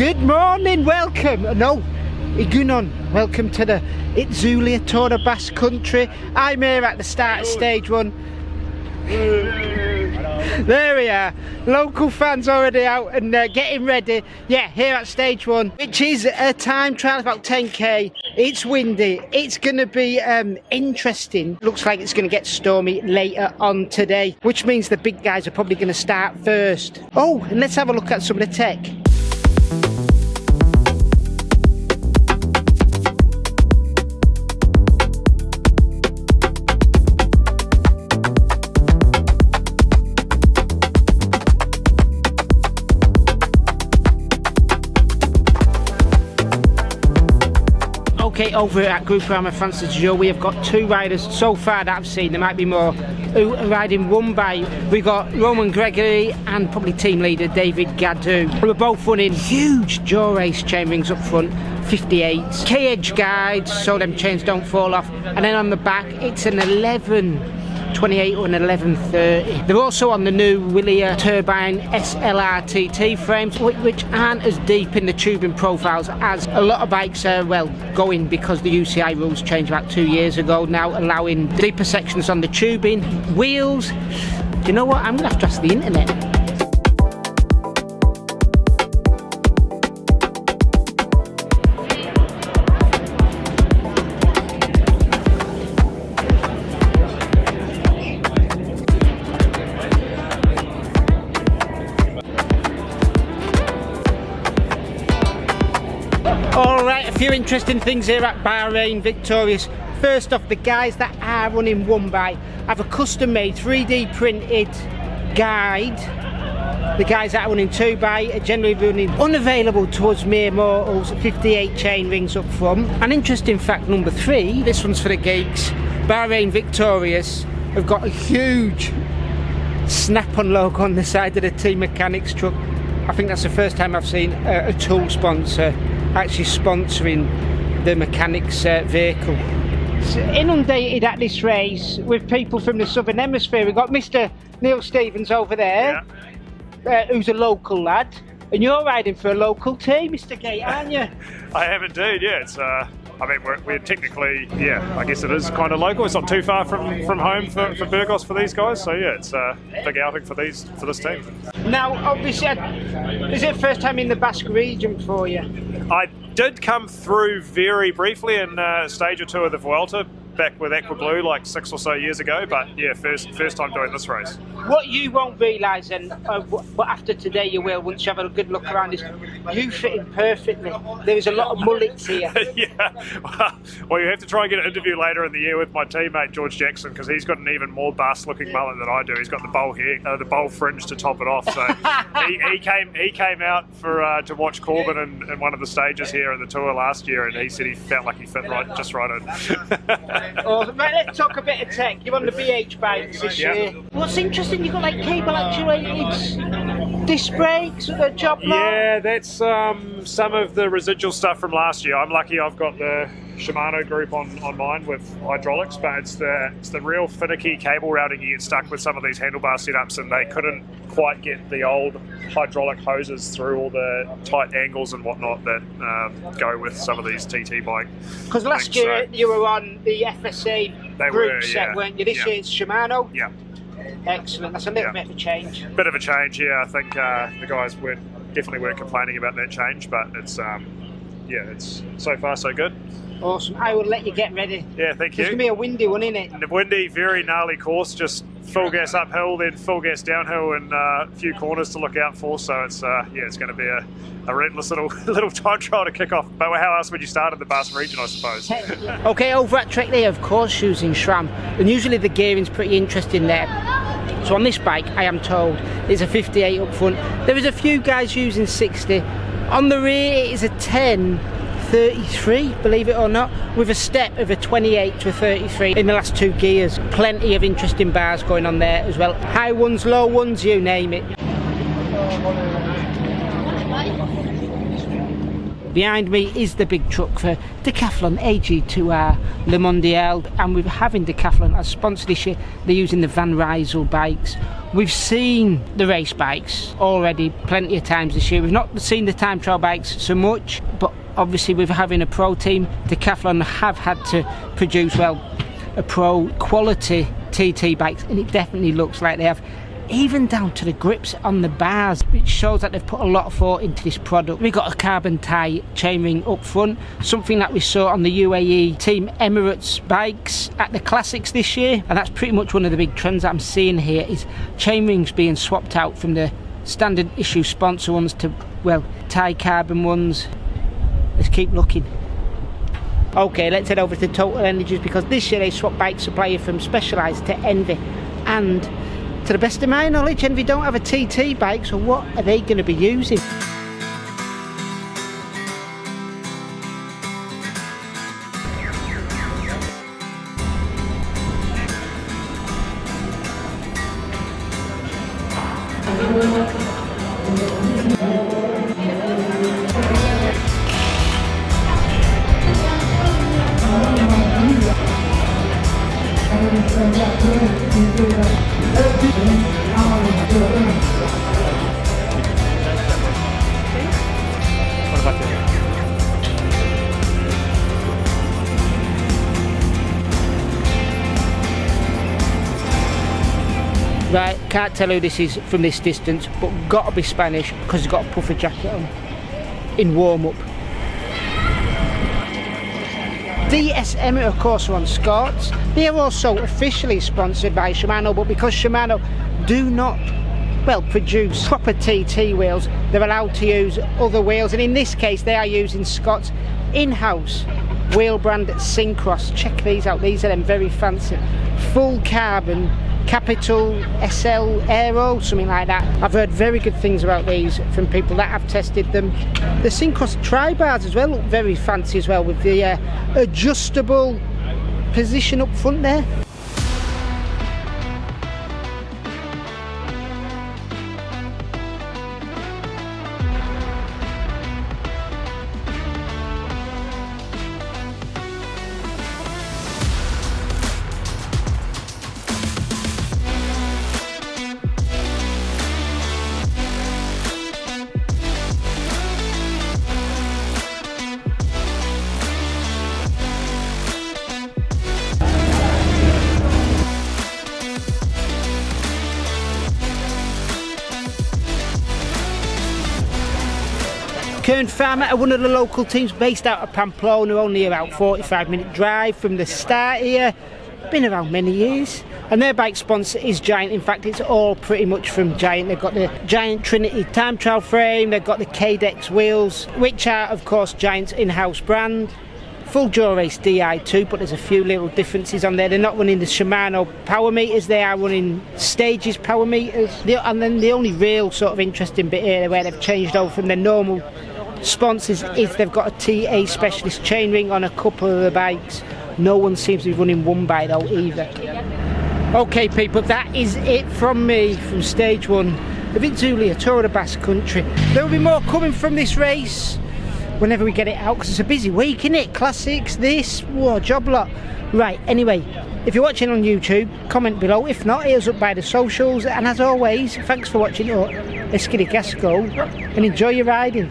Good morning, welcome. No, Igunon, welcome to the Itzulia Tour of Basque Country. I'm here at the start of stage one. There we are, local fans already out and getting ready. Yeah, here at stage one, which is a time trial about 10k. It's windy, it's going to be interesting. Looks like it's going to get stormy later on today, which means the big guys are probably going to start first. Oh, and let's have a look at some of the tech. Okay, over at Groupama FDJ, we have got two riders so far that I've seen. There might be more who are riding one bike. We've got Roman Gregory and probably team leader David Gaddu, who are both running huge jaw race chain rings up front, 58s, K-edge guides so them chains don't fall off, and then on the back it's an 1128 or an 1130. They're also on the new Willia Turbine SLR-TT frames, which aren't as deep in the tubing profiles as a lot of bikes are, well, going, because the UCI rules changed about 2 years ago now, allowing deeper sections on the tubing. Wheels, do you know what, I'm going to have to ask the internet. Alright, a few interesting things here at Bahrain Victorious. First off, the guys that are running one bike have a custom made 3D printed guide. The guys that are running two bike are generally running unavailable towards mere mortals, 58 chain rings up front. An interesting fact number 3, this one's for the geeks. Bahrain Victorious have got a huge snap-on logo on the side of the Team Mechanics truck. I think that's the first time I've seen a tool sponsor actually sponsoring the mechanics vehicle. It's inundated at this race with people from the Southern Hemisphere. We've got Mr. Neil Stevens over there, who's a local lad, and you're riding for a local team, Mr. Gate, aren't you? I am indeed, yeah. It's I mean, we're technically, yeah, I guess it is kind of local. It's not too far from home for Burgos for these guys, so yeah, it's a big outing for this team. Now, obviously, is it first time in the Basque region for you? I did come through very briefly in stage or two of the Vuelta back with Aqua Blue like 6 or so years ago, but yeah, first time doing this race. What you won't realise, and but after today you will, once you have a good look around, is you fit in perfectly. There is a lot of mullets here. Yeah, well, you have to try and get an interview later in the year with my teammate George Jackson, because he's got an even more Basque looking mullet than I do. He's got the bowl hair, the bowl fringe to top it off. So he came out for to watch Corbin in one of the stages here in the tour last year, and he said he felt like he fit just right in. Awesome. Right, let's talk a bit of tech. You're on the BH bikes this year. What's interesting, you've got like cable actuated disc brakes with a job lot. Yeah, that's some of the residual stuff from last year. I'm lucky I've got the Shimano group on mine with hydraulics, but it's the real finicky cable routing you get stuck with some of these handlebar setups, and they couldn't quite get the old hydraulic hoses through all the tight angles and whatnot that go with some of these TT bike. Because last year you were on the FSA group set, weren't you? This year it's Shimano? Yeah. Excellent, that's a little bit of a change. Bit of a change, yeah. I think the guys definitely weren't complaining about that change, but it's yeah, it's so far so good. Awesome, I will let you get ready. Yeah, thank you. It's going to be a windy one, isn't it? A windy, very gnarly course, just full gas uphill, then full gas downhill, and a few corners to look out for, so it's yeah, it's going to be a relentless little time trial to kick off. But how else would you start in the Basque region, I suppose? Okay, over at Trek they have horseshoes in SRAM, and usually the gearing's pretty interesting there. So on this bike, I am told, it's a 58 up front. There is a few guys using 60. On the rear, it is a 1033, believe it or not, with a step of a 28 to a 33 in the last 2 gears. Plenty of interesting bars going on there as well. High ones, low ones, you name it. Behind me is the big truck for Decathlon AG2R Le Mondial, and we're having Decathlon as sponsor this year. They're using the Van Rysel bikes. We've seen the race bikes already plenty of times this year. We've not seen the time trial bikes so much, but obviously with having a pro team, Decathlon have had to produce, well, a pro quality TT bikes, and it definitely looks like they have, even down to the grips on the bars, which shows that they've put a lot of thought into this product. We've got a carbon tie chainring up front, something that we saw on the UAE Team Emirates bikes at the Classics this year, and that's pretty much one of the big trends that I'm seeing here, is chainrings being swapped out from the standard issue sponsor ones to, well, tie carbon ones. Let's keep looking. Okay, let's head over to Total Energies, because this year they swapped bike supplier from Specialized to Envy, and to the best of my knowledge, Envy don't have a TT bike, so what are they going to be using? Right, can't tell who this is from this distance, but gotta be Spanish because he's got a puffer jacket on in warm-up. DSM, of course, are on Scots. They are also officially sponsored by Shimano, but because Shimano do not, well, produce proper TT wheels, they're allowed to use other wheels, and in this case they are using Scott's in-house wheel brand Syncross. Check these out, these are them very fancy full carbon Capital SL Aero, something like that. I've heard very good things about these from people that have tested them. The Syncross tri-bars as well look very fancy as well, with the adjustable position up front there. Kern Farmer are one of the local teams based out of Pamplona, only about 45-minute drive from the start here. Been around many years, and their bike sponsor is Giant. In fact, it's all pretty much from Giant. They've got the Giant Trinity time trial frame, they've got the KDEX wheels, which are of course Giant's in-house brand. Full Dual Race Di2, but there's a few little differences on there. They're not running the Shimano power meters, they are running Stages power meters. And then the only real sort of interesting bit here where they've changed over from their normal sponsors is they've got a TA specialist chainring on a couple of the bikes. No one seems to be running one bike though either. Okay people, that is it from me from stage one of Itzulia Tour of the Basque Country. There will be more coming from this race whenever we get it out, because it's a busy week, isn't it? Classics, this, whoa, job lot. Right, anyway, if you're watching on YouTube, comment below. If not, hit us up by the socials, and as always, thanks for watching. Let's get a gas go and enjoy your riding.